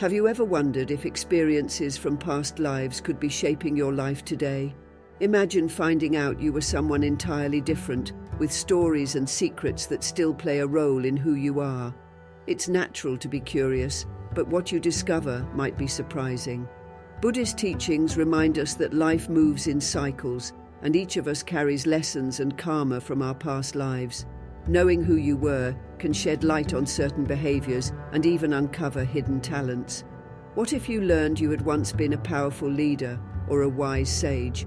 Have you ever wondered if experiences from past lives could be shaping your life today? Imagine finding out you were someone entirely different, with stories and secrets that still play a role in who you are. It's natural to be curious, but what you discover might be surprising. Buddhist teachings remind us that life moves in cycles, and each of us carries lessons and karma from our past lives. Knowing who you were can shed light on certain behaviors and even uncover hidden talents. What if you learned you had once been a powerful leader or a wise sage?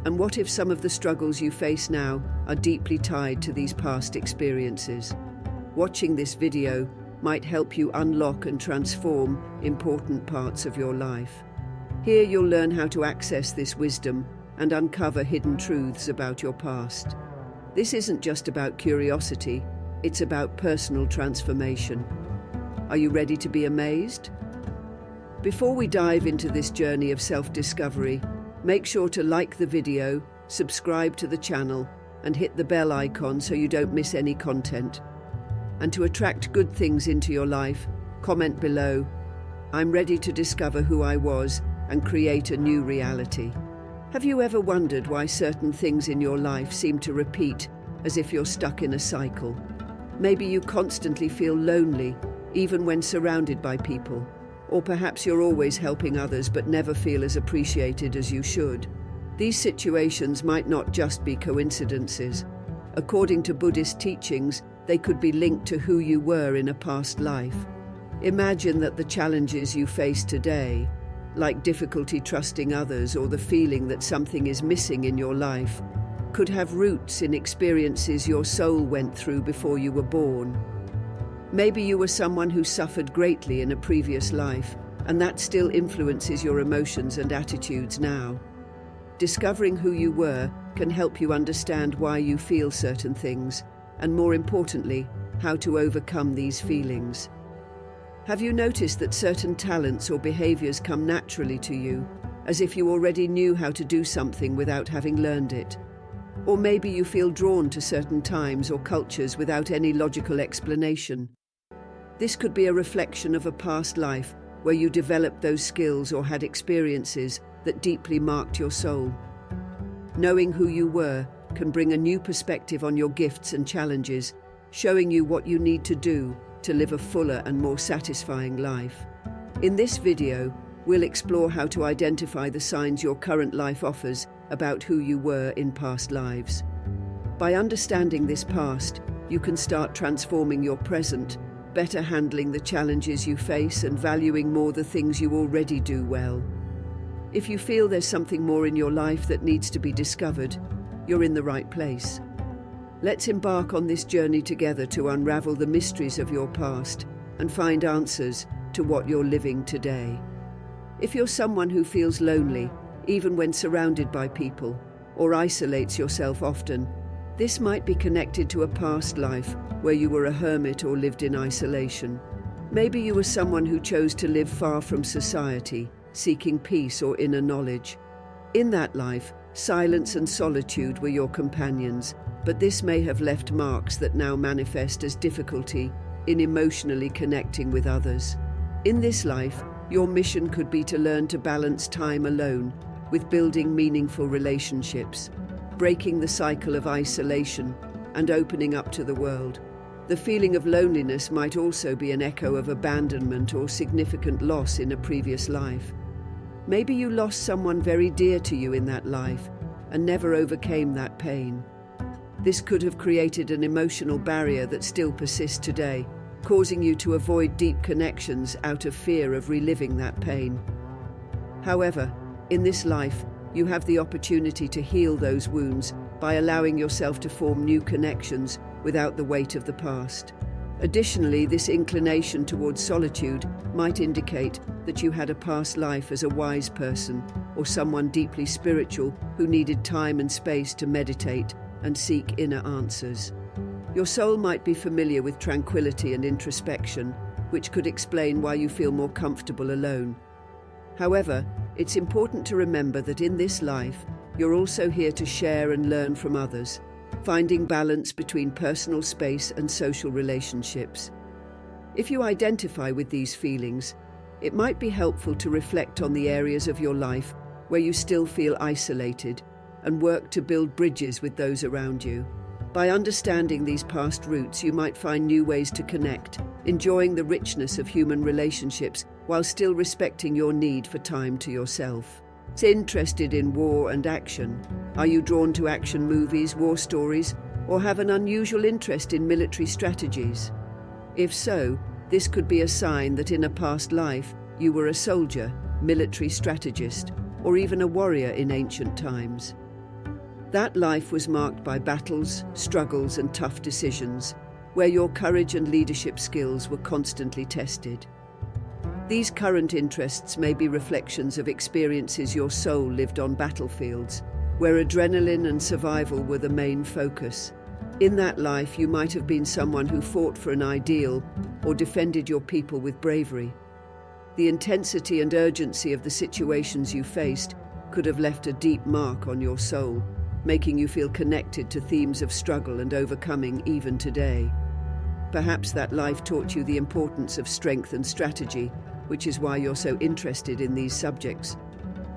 And what if some of the struggles you face now are deeply tied to these past experiences? Watching this video might help you unlock and transform important parts of your life. Here you'll learn how to access this wisdom and uncover hidden truths about your past. This isn't just about curiosity, it's about personal transformation. Are you ready to be amazed? Before we dive into this journey of self-discovery, make sure to like the video, subscribe to the channel, and hit the bell icon so you don't miss any content. And to attract good things into your life, comment below, "I'm ready to discover who I was and create a new reality." Have you ever wondered why certain things in your life seem to repeat, as if you're stuck in a cycle? Maybe you constantly feel lonely, even when surrounded by people. Or perhaps you're always helping others but never feel as appreciated as you should. These situations might not just be coincidences. According to Buddhist teachings, they could be linked to who you were in a past life. Imagine that the challenges you face today, like difficulty trusting others or the feeling that something is missing in your life, could have roots in experiences your soul went through before you were born. Maybe you were someone who suffered greatly in a previous life, and that still influences your emotions and attitudes now. Discovering who you were can help you understand why you feel certain things, and more importantly, how to overcome these feelings. Have you noticed that certain talents or behaviors come naturally to you, as if you already knew how to do something without having learned it? Or maybe you feel drawn to certain times or cultures without any logical explanation. This could be a reflection of a past life where you developed those skills or had experiences that deeply marked your soul. Knowing who you were can bring a new perspective on your gifts and challenges, showing you what you need to do to live a fuller and more satisfying life. In this video, we'll explore how to identify the signs your current life offers about who you were in past lives. By understanding this past, you can start transforming your present, better handling the challenges you face and valuing more the things you already do well. If you feel there's something more in your life that needs to be discovered, you're in the right place. Let's embark on this journey together to unravel the mysteries of your past and find answers to what you're living today. If you're someone who feels lonely, even when surrounded by people, or isolates yourself often, this might be connected to a past life where you were a hermit or lived in isolation. Maybe you were someone who chose to live far from society, seeking peace or inner knowledge. In that life, silence and solitude were your companions, but this may have left marks that now manifest as difficulty in emotionally connecting with others. In this life, your mission could be to learn to balance time alone with building meaningful relationships, breaking the cycle of isolation and opening up to the world. The feeling of loneliness might also be an echo of abandonment or significant loss in a previous life. Maybe you lost someone very dear to you in that life and never overcame that pain. This could have created an emotional barrier that still persists today, causing you to avoid deep connections out of fear of reliving that pain. However, in this life, you have the opportunity to heal those wounds by allowing yourself to form new connections without the weight of the past. Additionally, this inclination towards solitude might indicate that you had a past life as a wise person or someone deeply spiritual who needed time and space to meditate and seek inner answers. Your soul might be familiar with tranquility and introspection, which could explain why you feel more comfortable alone. However, it's important to remember that in this life, you're also here to share and learn from others, finding balance between personal space and social relationships. If you identify with these feelings, it might be helpful to reflect on the areas of your life where you still feel isolated and work to build bridges with those around you. By understanding these past roots, you might find new ways to connect, enjoying the richness of human relationships while still respecting your need for time to yourself. Interested in war and action? Are you drawn to action movies, war stories, or have an unusual interest in military strategies? If so, this could be a sign that in a past life you were a soldier, military strategist, or even a warrior in ancient times. That life was marked by battles, struggles, and tough decisions, where your courage and leadership skills were constantly tested. These current interests may be reflections of experiences your soul lived on battlefields, where adrenaline and survival were the main focus. In that life, you might have been someone who fought for an ideal or defended your people with bravery. The intensity and urgency of the situations you faced could have left a deep mark on your soul, making you feel connected to themes of struggle and overcoming even today. Perhaps that life taught you the importance of strength and strategy, which is why you're so interested in these subjects.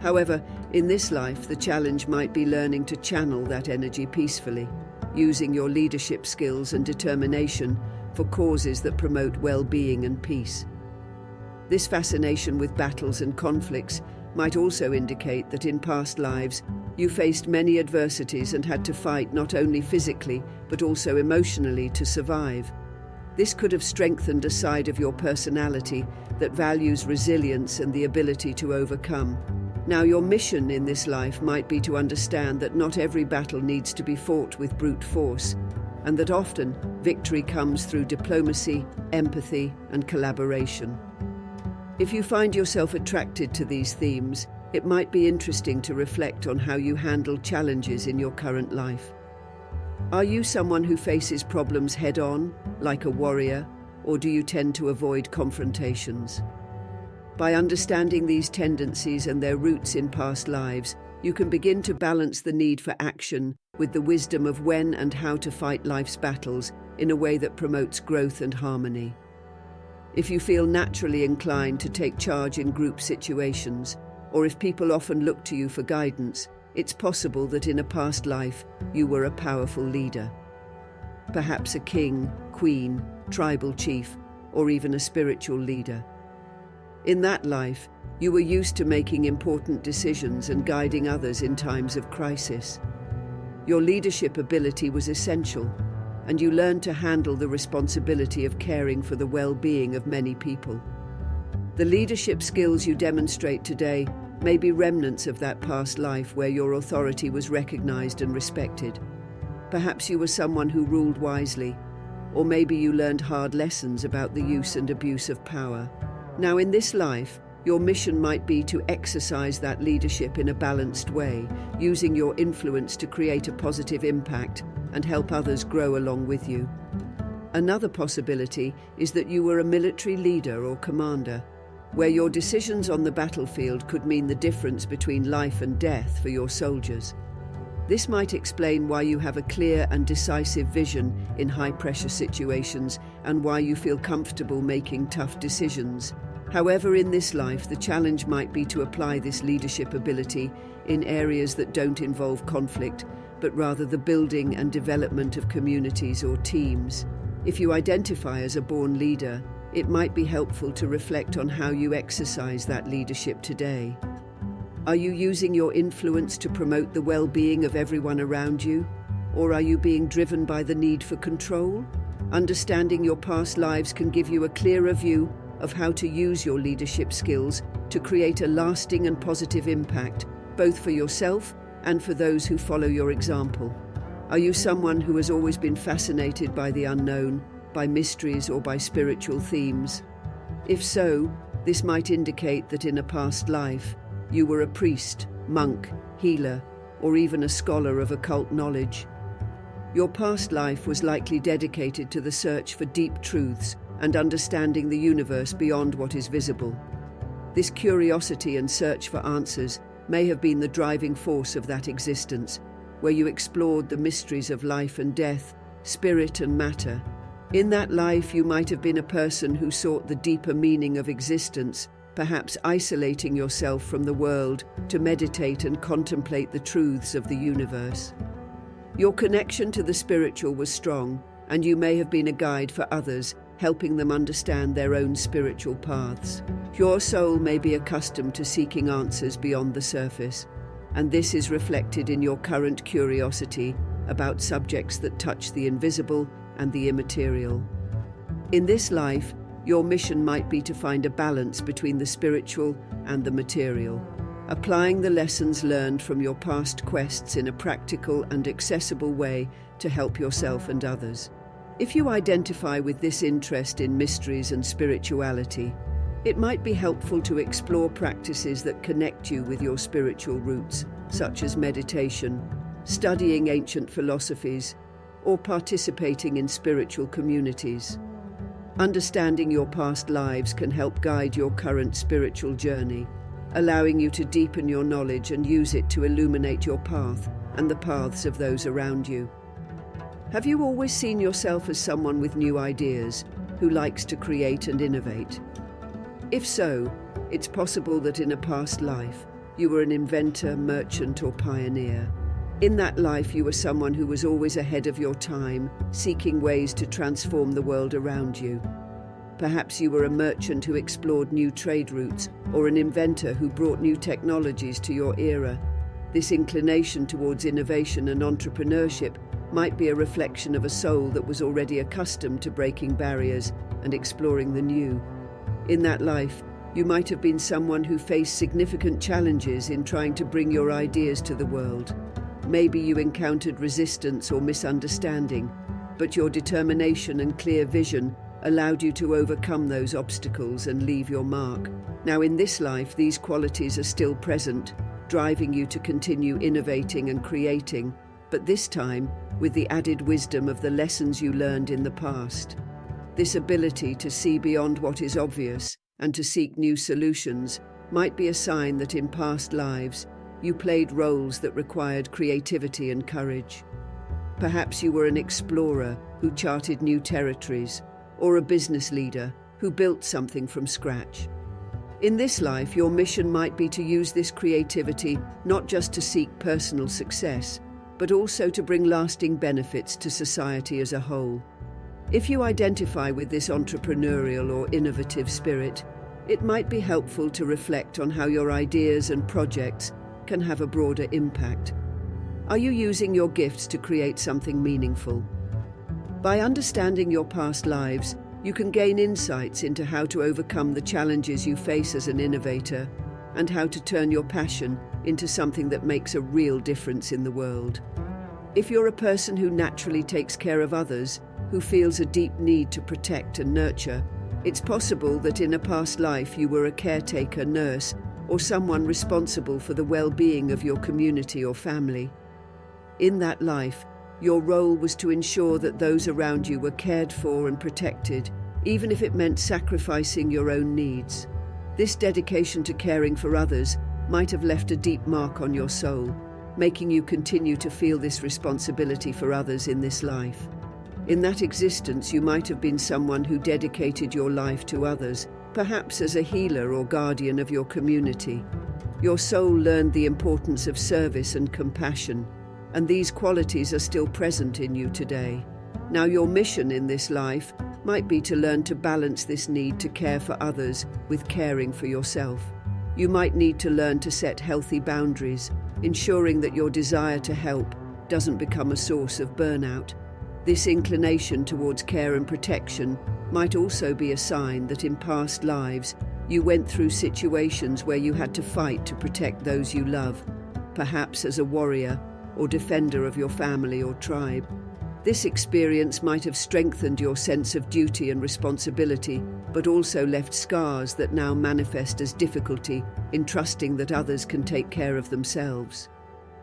However, in this life, the challenge might be learning to channel that energy peacefully, using your leadership skills and determination for causes that promote well-being and peace. This fascination with battles and conflicts might also indicate that in past lives, you faced many adversities and had to fight not only physically, but also emotionally to survive. This could have strengthened a side of your personality that values resilience and the ability to overcome. Now, your mission in this life might be to understand that not every battle needs to be fought with brute force, and that often victory comes through diplomacy, empathy, and collaboration. If you find yourself attracted to these themes, it might be interesting to reflect on how you handle challenges in your current life. Are you someone who faces problems head-on, like a warrior, or do you tend to avoid confrontations? By understanding these tendencies and their roots in past lives, you can begin to balance the need for action with the wisdom of when and how to fight life's battles in a way that promotes growth and harmony. If you feel naturally inclined to take charge in group situations, or if people often look to you for guidance, it's possible that in a past life you were a powerful leader. Perhaps a king, queen, tribal chief, or even a spiritual leader. In that life, you were used to making important decisions and guiding others in times of crisis. Your leadership ability was essential, and you learned to handle the responsibility of caring for the well-being of many people. The leadership skills you demonstrate today may be remnants of that past life where your authority was recognized and respected. Perhaps you were someone who ruled wisely, or maybe you learned hard lessons about the use and abuse of power. Now, in this life, your mission might be to exercise that leadership in a balanced way, using your influence to create a positive impact and help others grow along with you. Another possibility is that you were a military leader or commander, where your decisions on the battlefield could mean the difference between life and death for your soldiers. This might explain why you have a clear and decisive vision in high-pressure situations and why you feel comfortable making tough decisions. However, in this life, the challenge might be to apply this leadership ability in areas that don't involve conflict, but rather the building and development of communities or teams. If you identify as a born leader, it might be helpful to reflect on how you exercise that leadership today. Are you using your influence to promote the well-being of everyone around you? Or are you being driven by the need for control? Understanding your past lives can give you a clearer view of how to use your leadership skills to create a lasting and positive impact, both for yourself and for those who follow your example. Are you someone who has always been fascinated by the unknown, by mysteries, or by spiritual themes? If so, this might indicate that in a past life, you were a priest, monk, healer, or even a scholar of occult knowledge. Your past life was likely dedicated to the search for deep truths and understanding the universe beyond what is visible. This curiosity and search for answers may have been the driving force of that existence, where you explored the mysteries of life and death, spirit and matter. In that life, you might have been a person who sought the deeper meaning of existence, perhaps isolating yourself from the world to meditate and contemplate the truths of the universe. Your connection to the spiritual was strong, and you may have been a guide for others, helping them understand their own spiritual paths. Your soul may be accustomed to seeking answers beyond the surface, and this is reflected in your current curiosity about subjects that touch the invisible and the immaterial. In this life, your mission might be to find a balance between the spiritual and the material, applying the lessons learned from your past quests in a practical and accessible way to help yourself and others. If you identify with this interest in mysteries and spirituality, it might be helpful to explore practices that connect you with your spiritual roots, such as meditation, studying ancient philosophies, or participating in spiritual communities. Understanding your past lives can help guide your current spiritual journey, allowing you to deepen your knowledge and use it to illuminate your path and the paths of those around you. Have you always seen yourself as someone with new ideas, who likes to create and innovate? If so, it's possible that in a past life, you were an inventor, merchant, or pioneer. In that life, you were someone who was always ahead of your time, seeking ways to transform the world around you. Perhaps you were a merchant who explored new trade routes, or an inventor who brought new technologies to your era. This inclination towards innovation and entrepreneurship might be a reflection of a soul that was already accustomed to breaking barriers and exploring the new. In that life, you might have been someone who faced significant challenges in trying to bring your ideas to the world. Maybe you encountered resistance or misunderstanding, but your determination and clear vision allowed you to overcome those obstacles and leave your mark. Now, in this life, these qualities are still present, driving you to continue innovating and creating, but this time with the added wisdom of the lessons you learned in the past. This ability to see beyond what is obvious and to seek new solutions might be a sign that in past lives, you played roles that required creativity and courage. Perhaps you were an explorer who charted new territories, or a business leader who built something from scratch. In this life, your mission might be to use this creativity not just to seek personal success, but also to bring lasting benefits to society as a whole. If you identify with this entrepreneurial or innovative spirit, it might be helpful to reflect on how your ideas and projects can have a broader impact. Are you using your gifts to create something meaningful? By understanding your past lives, you can gain insights into how to overcome the challenges you face as an innovator and how to turn your passion into something that makes a real difference in the world. If you're a person who naturally takes care of others, who feels a deep need to protect and nurture, it's possible that in a past life you were a caretaker, nurse, or someone responsible for the well-being of your community or family. In that life, your role was to ensure that those around you were cared for and protected, even if it meant sacrificing your own needs. This dedication to caring for others might have left a deep mark on your soul, making you continue to feel this responsibility for others in this life. In that existence, you might have been someone who dedicated your life to others, perhaps as a healer or guardian of your community. Your soul learned the importance of service and compassion, and these qualities are still present in you today. Now, your mission in this life might be to learn to balance this need to care for others with caring for yourself. You might need to learn to set healthy boundaries, ensuring that your desire to help doesn't become a source of burnout. This inclination towards care and protection might also be a sign that in past lives you went through situations where you had to fight to protect those you love, perhaps as a warrior or defender of your family or tribe. This experience might have strengthened your sense of duty and responsibility, but also left scars that now manifest as difficulty in trusting that others can take care of themselves.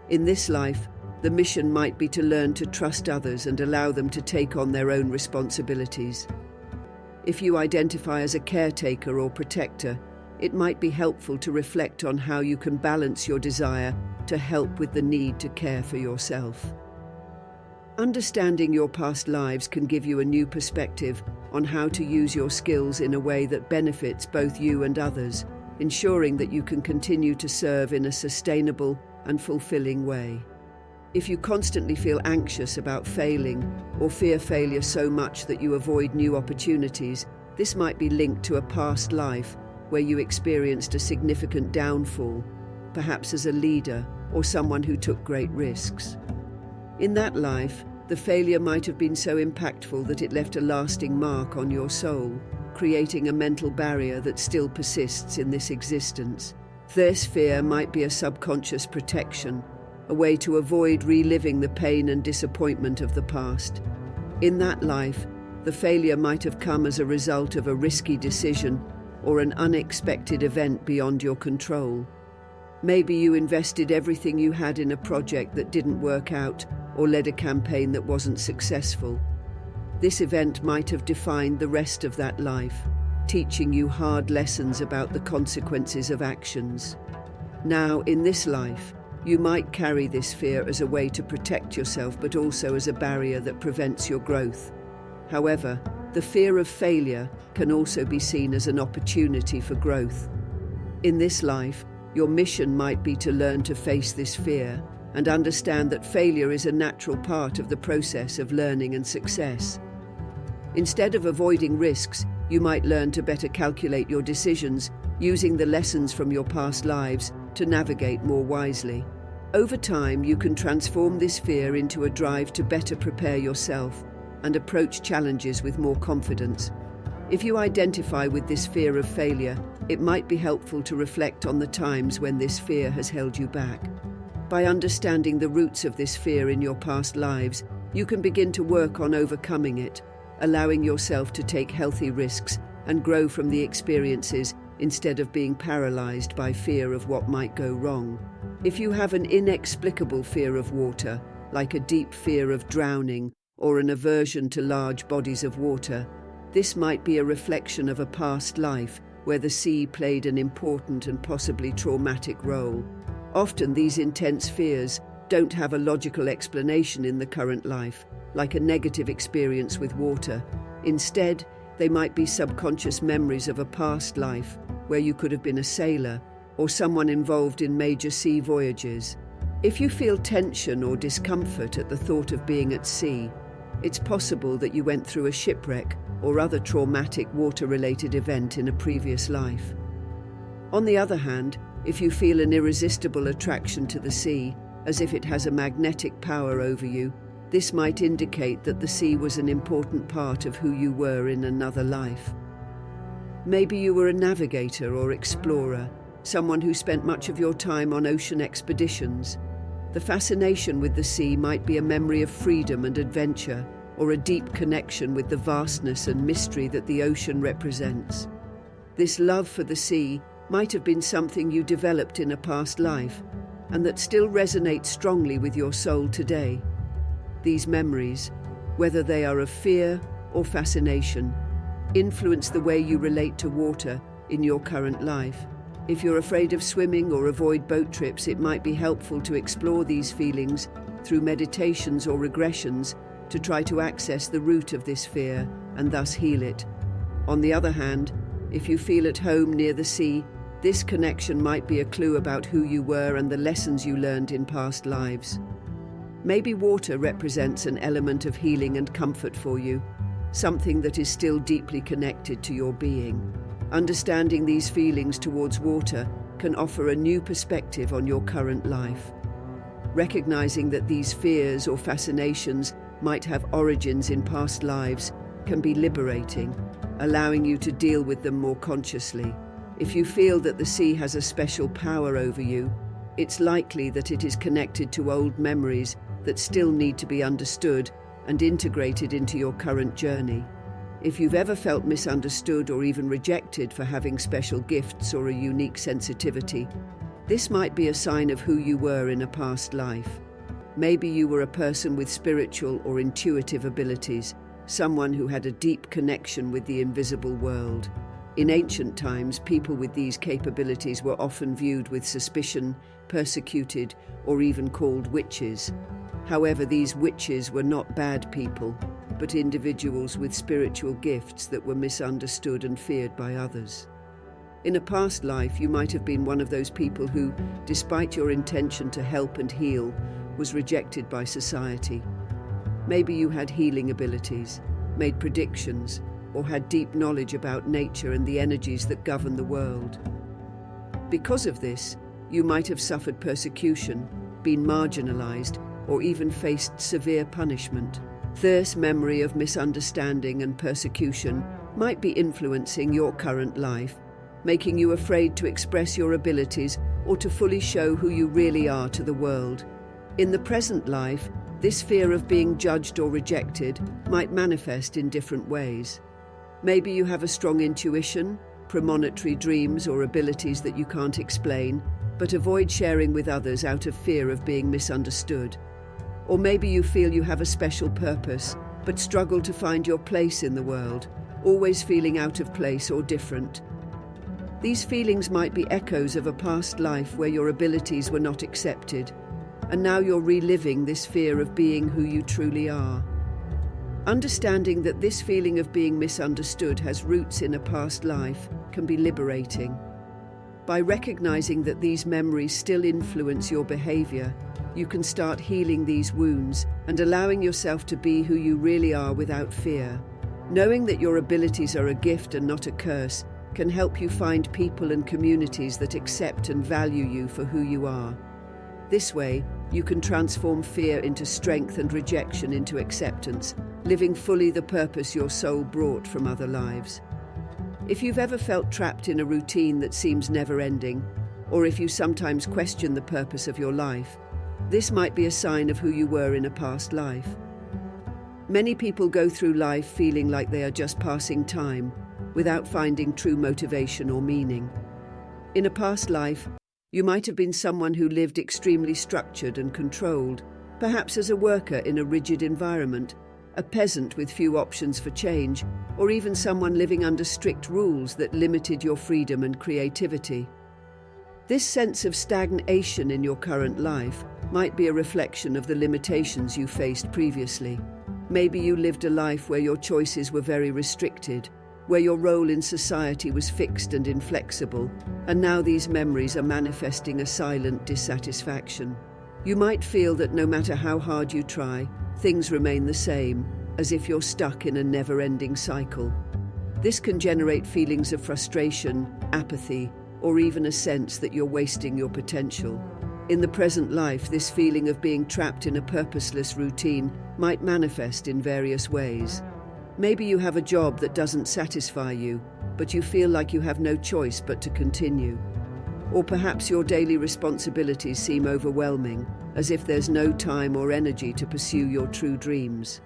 In this life, the mission might be to learn to trust others and allow them to take on their own responsibilities. If you identify as a caretaker or protector, it might be helpful to reflect on how you can balance your desire to help with the need to care for yourself. Understanding your past lives can give you a new perspective on how to use your skills in a way that benefits both you and others, ensuring that you can continue to serve in a sustainable and fulfilling way. If you constantly feel anxious about failing or fear failure so much that you avoid new opportunities, this might be linked to a past life where you experienced a significant downfall, perhaps as a leader or someone who took great risks. In that life, the failure might have been so impactful that it left a lasting mark on your soul, creating a mental barrier that still persists in this existence. This fear might be a subconscious protection, a way to avoid reliving the pain and disappointment of the past. In that life, the failure might have come as a result of a risky decision or an unexpected event beyond your control. Maybe you invested everything you had in a project that didn't work out or led a campaign that wasn't successful. This event might have defined the rest of that life, teaching you hard lessons about the consequences of actions. Now, in this life, you might carry this fear as a way to protect yourself, but also as a barrier that prevents your growth. However, the fear of failure can also be seen as an opportunity for growth. In this life, your mission might be to learn to face this fear and understand that failure is a natural part of the process of learning and success. Instead of avoiding risks, you might learn to better calculate your decisions, using the lessons from your past lives to navigate more wisely. Over time, you can transform this fear into a drive to better prepare yourself and approach challenges with more confidence. If you identify with this fear of failure, it might be helpful to reflect on the times when this fear has held you back. By understanding the roots of this fear in your past lives, you can begin to work on overcoming it, allowing yourself to take healthy risks and grow from the experiences instead of being paralyzed by fear of what might go wrong. If you have an inexplicable fear of water, like a deep fear of drowning or an aversion to large bodies of water, this might be a reflection of a past life where the sea played an important and possibly traumatic role. Often these intense fears don't have a logical explanation in the current life, like a negative experience with water. Instead, they might be subconscious memories of a past life where you could have been a sailor or someone involved in major sea voyages. If you feel tension or discomfort at the thought of being at sea, it's possible that you went through a shipwreck or other traumatic water-related event in a previous life. On the other hand, if you feel an irresistible attraction to the sea, as if it has a magnetic power over you, this might indicate that the sea was an important part of who you were in another life. Maybe you were a navigator or explorer, someone who spent much of your time on ocean expeditions. The fascination with the sea might be a memory of freedom and adventure, or a deep connection with the vastness and mystery that the ocean represents. This love for the sea might have been something you developed in a past life, and that still resonates strongly with your soul today. These memories, whether they are of fear or fascination, influence the way you relate to water in your current life. If you're afraid of swimming or avoid boat trips, it might be helpful to explore these feelings through meditations or regressions to try to access the root of this fear and thus heal it. On the other hand, if you feel at home near the sea, this connection might be a clue about who you were and the lessons you learned in past lives. Maybe water represents an element of healing and comfort for you, something that is still deeply connected to your being. Understanding these feelings towards water can offer a new perspective on your current life. Recognizing that these fears or fascinations might have origins in past lives can be liberating, allowing you to deal with them more consciously. If you feel that the sea has a special power over you, it's likely that it is connected to old memories that still need to be understood and integrated into your current journey. If you've ever felt misunderstood or even rejected for having special gifts or a unique sensitivity, this might be a sign of who you were in a past life. Maybe you were a person with spiritual or intuitive abilities, someone who had a deep connection with the invisible world. In ancient times, people with these capabilities were often viewed with suspicion, persecuted, or even called witches. However, these witches were not bad people, but individuals with spiritual gifts that were misunderstood and feared by others. In a past life, you might have been one of those people who, despite your intention to help and heal, was rejected by society. Maybe you had healing abilities, made predictions, or had deep knowledge about nature and the energies that govern the world. Because of this, you might have suffered persecution, been marginalized, or even faced severe punishment. This memory of misunderstanding and persecution might be influencing your current life, making you afraid to express your abilities or to fully show who you really are to the world. In the present life, this fear of being judged or rejected might manifest in different ways. Maybe you have a strong intuition, premonitory dreams, or abilities that you can't explain, but avoid sharing with others out of fear of being misunderstood. Or maybe you feel you have a special purpose, but struggle to find your place in the world, always feeling out of place or different. These feelings might be echoes of a past life where your abilities were not accepted, and now you're reliving this fear of being who you truly are. Understanding that this feeling of being misunderstood has roots in a past life can be liberating. By recognizing that these memories still influence your behavior, you can start healing these wounds and allowing yourself to be who you really are without fear. Knowing that your abilities are a gift and not a curse can help you find people and communities that accept and value you for who you are. This way, you can transform fear into strength and rejection into acceptance, living fully the purpose your soul brought from other lives. If you've ever felt trapped in a routine that seems never-ending, or if you sometimes question the purpose of your life, this might be a sign of who you were in a past life. Many people go through life feeling like they are just passing time, without finding true motivation or meaning. In a past life, you might have been someone who lived extremely structured and controlled, perhaps as a worker in a rigid environment, a peasant with few options for change, or even someone living under strict rules that limited your freedom and creativity. This sense of stagnation in your current life might be a reflection of the limitations you faced previously. Maybe you lived a life where your choices were very restricted, where your role in society was fixed and inflexible, and now these memories are manifesting a silent dissatisfaction. You might feel that no matter how hard you try, things remain the same, as if you're stuck in a never-ending cycle. This can generate feelings of frustration, apathy, or even a sense that you're wasting your potential. In the present life, this feeling of being trapped in a purposeless routine might manifest in various ways. Maybe you have a job that doesn't satisfy you, but you feel like you have no choice but to continue. Or perhaps your daily responsibilities seem overwhelming, as if there's no time or energy to pursue your true dreams.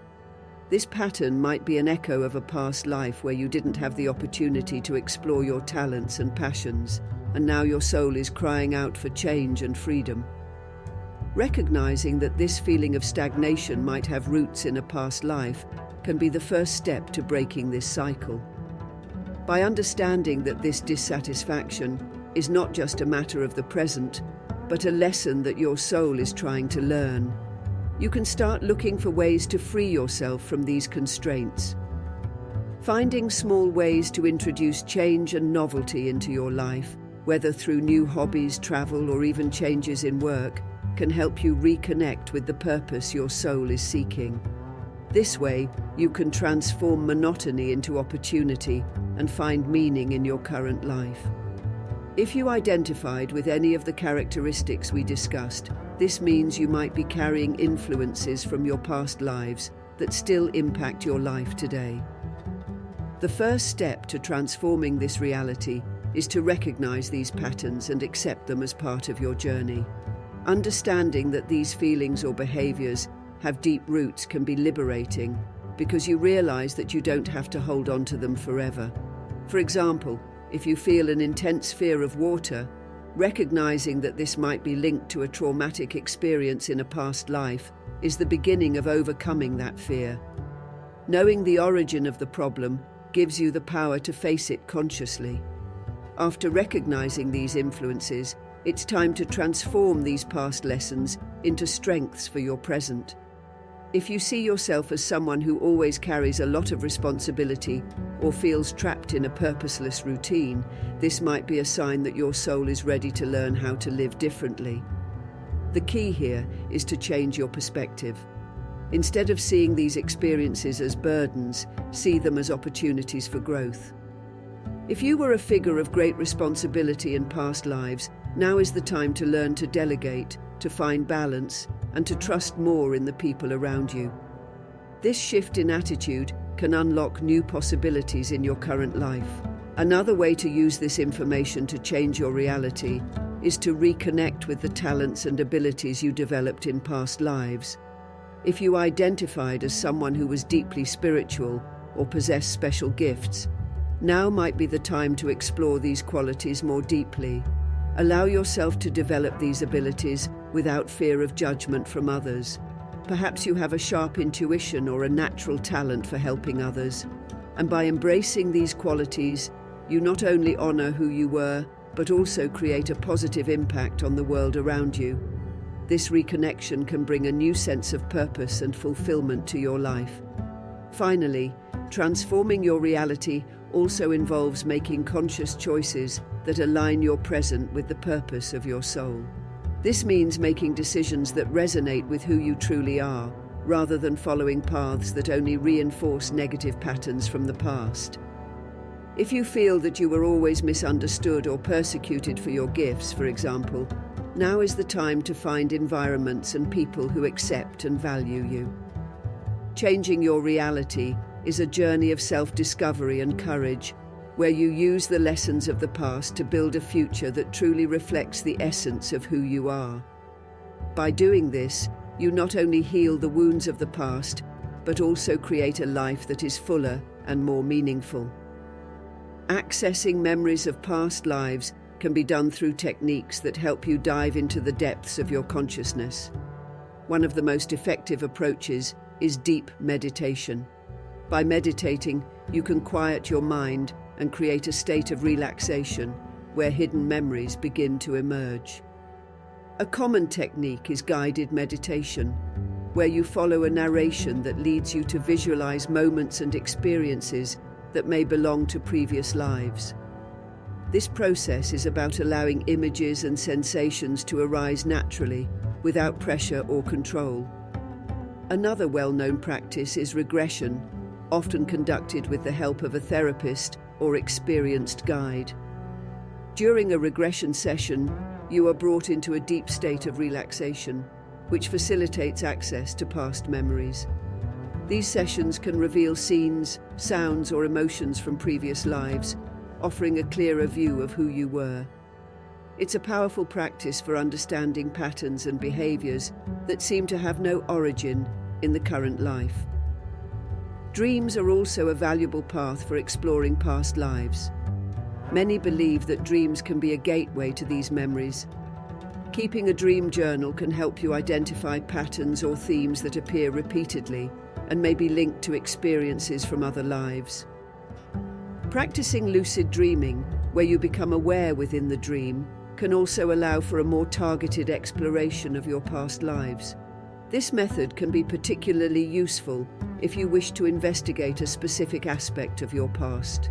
This pattern might be an echo of a past life where you didn't have the opportunity to explore your talents and passions, and now your soul is crying out for change and freedom. Recognizing that this feeling of stagnation might have roots in a past life can be the first step to breaking this cycle. By understanding that this dissatisfaction is not just a matter of the present, but a lesson that your soul is trying to learn, you can start looking for ways to free yourself from these constraints. Finding small ways to introduce change and novelty into your life, whether through new hobbies, travel, or even changes in work, can help you reconnect with the purpose your soul is seeking. This way, you can transform monotony into opportunity and find meaning in your current life. If you identified with any of the characteristics we discussed, this means you might be carrying influences from your past lives that still impact your life today. The first step to transforming this reality is to recognize these patterns and accept them as part of your journey. Understanding that these feelings or behaviors have deep roots can be liberating because you realize that you don't have to hold on to them forever. For example, if you feel an intense fear of water, recognizing that this might be linked to a traumatic experience in a past life is the beginning of overcoming that fear. Knowing the origin of the problem gives you the power to face it consciously. After recognizing these influences, it's time to transform these past lessons into strengths for your present. If you see yourself as someone who always carries a lot of responsibility or feels trapped in a purposeless routine, this might be a sign that your soul is ready to learn how to live differently. The key here is to change your perspective. Instead of seeing these experiences as burdens, see them as opportunities for growth. If you were a figure of great responsibility in past lives, now is the time to learn to delegate, to find balance, and to trust more in the people around you. This shift in attitude can unlock new possibilities in your current life. Another way to use this information to change your reality is to reconnect with the talents and abilities you developed in past lives. If you identified as someone who was deeply spiritual or possessed special gifts, now might be the time to explore these qualities more deeply. Allow yourself to develop these abilities without fear of judgment from others. Perhaps you have a sharp intuition or a natural talent for helping others. And by embracing these qualities, you not only honor who you were, but also create a positive impact on the world around you. This reconnection can bring a new sense of purpose and fulfillment to your life. Finally, transforming your reality also involves making conscious choices that align your present with the purpose of your soul. This means making decisions that resonate with who you truly are, rather than following paths that only reinforce negative patterns from the past. If you feel that you were always misunderstood or persecuted for your gifts, for example, now is the time to find environments and people who accept and value you. Changing your reality is a journey of self-discovery and courage, where you use the lessons of the past to build a future that truly reflects the essence of who you are. By doing this, you not only heal the wounds of the past, but also create a life that is fuller and more meaningful. Accessing memories of past lives can be done through techniques that help you dive into the depths of your consciousness. One of the most effective approaches is deep meditation. By meditating, you can quiet your mind and create a state of relaxation where hidden memories begin to emerge. A common technique is guided meditation, where you follow a narration that leads you to visualize moments and experiences that may belong to previous lives. This process is about allowing images and sensations to arise naturally, without pressure or control. Another well-known practice is regression, often conducted with the help of a therapist or experienced guide. During a regression session, you are brought into a deep state of relaxation, which facilitates access to past memories. These sessions can reveal scenes, sounds, or emotions from previous lives, offering a clearer view of who you were. It's a powerful practice for understanding patterns and behaviors that seem to have no origin in the current life. Dreams are also a valuable path for exploring past lives. Many believe that dreams can be a gateway to these memories. Keeping a dream journal can help you identify patterns or themes that appear repeatedly and may be linked to experiences from other lives. Practicing lucid dreaming, where you become aware within the dream, can also allow for a more targeted exploration of your past lives. This method can be particularly useful if you wish to investigate a specific aspect of your past.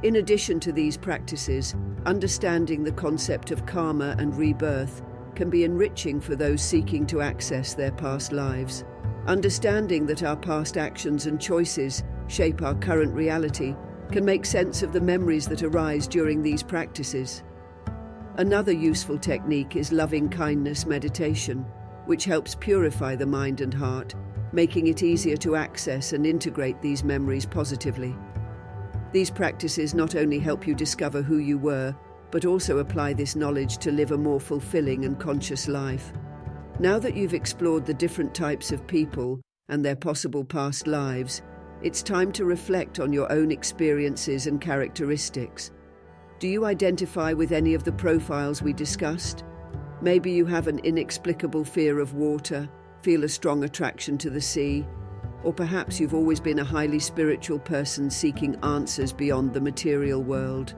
In addition to these practices, understanding the concept of karma and rebirth can be enriching for those seeking to access their past lives. Understanding that our past actions and choices shape our current reality can make sense of the memories that arise during these practices. Another useful technique is loving kindness meditation, which helps purify the mind and heart, making it easier to access and integrate these memories positively. These practices not only help you discover who you were, but also apply this knowledge to live a more fulfilling and conscious life. Now that you've explored the different types of people and their possible past lives, it's time to reflect on your own experiences and characteristics. Do you identify with any of the profiles we discussed? Maybe you have an inexplicable fear of water, feel a strong attraction to the sea, or perhaps you've always been a highly spiritual person seeking answers beyond the material world.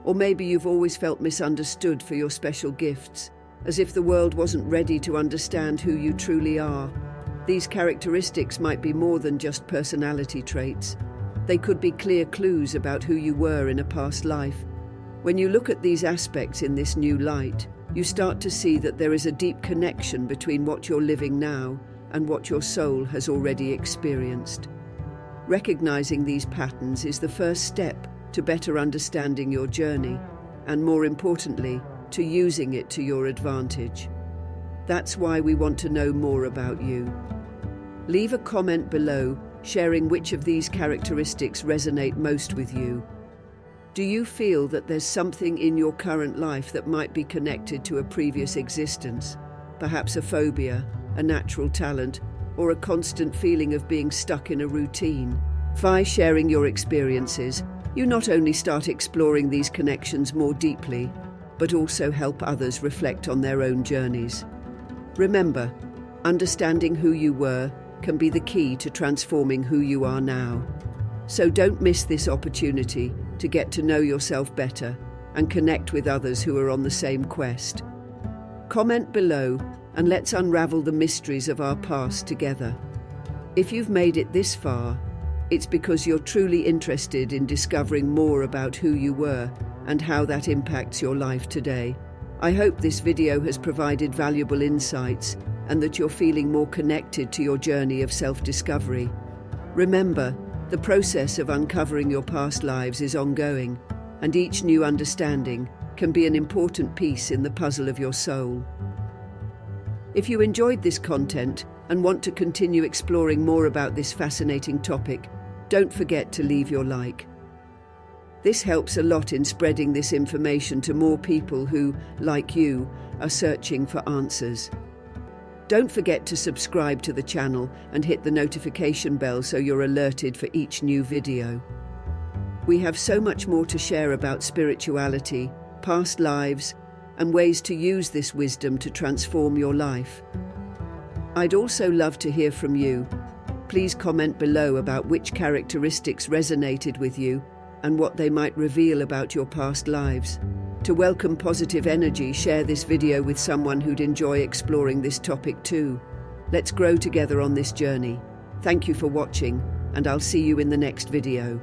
Or maybe you've always felt misunderstood for your special gifts, as if the world wasn't ready to understand who you truly are. These characteristics might be more than just personality traits. They could be clear clues about who you were in a past life. When you look at these aspects in this new light, you start to see that there is a deep connection between what you're living now and what your soul has already experienced. Recognizing these patterns is the first step to better understanding your journey, and more importantly, to using it to your advantage. That's why we want to know more about you. Leave a comment below sharing which of these characteristics resonate most with you. Do you feel that there's something in your current life that might be connected to a previous existence? Perhaps a phobia, a natural talent, or a constant feeling of being stuck in a routine? By sharing your experiences, you not only start exploring these connections more deeply, but also help others reflect on their own journeys. Remember, understanding who you were can be the key to transforming who you are now. So don't miss this opportunity to get to know yourself better and connect with others who are on the same quest. Comment below and let's unravel the mysteries of our past together. If you've made it this far, it's because you're truly interested in discovering more about who you were and how that impacts your life today. I hope this video has provided valuable insights and that you're feeling more connected to your journey of self-discovery. Remember, the process of uncovering your past lives is ongoing, and each new understanding can be an important piece in the puzzle of your soul. If you enjoyed this content and want to continue exploring more about this fascinating topic, don't forget to leave your like. This helps a lot in spreading this information to more people who, like you, are searching for answers. Don't forget to subscribe to the channel and hit the notification bell so you're alerted for each new video. We have so much more to share about spirituality, past lives, and ways to use this wisdom to transform your life. I'd also love to hear from you. Please comment below about which characteristics resonated with you and what they might reveal about your past lives. To welcome positive energy, share this video with someone who'd enjoy exploring this topic too. Let's grow together on this journey. Thank you for watching, and I'll see you in the next video.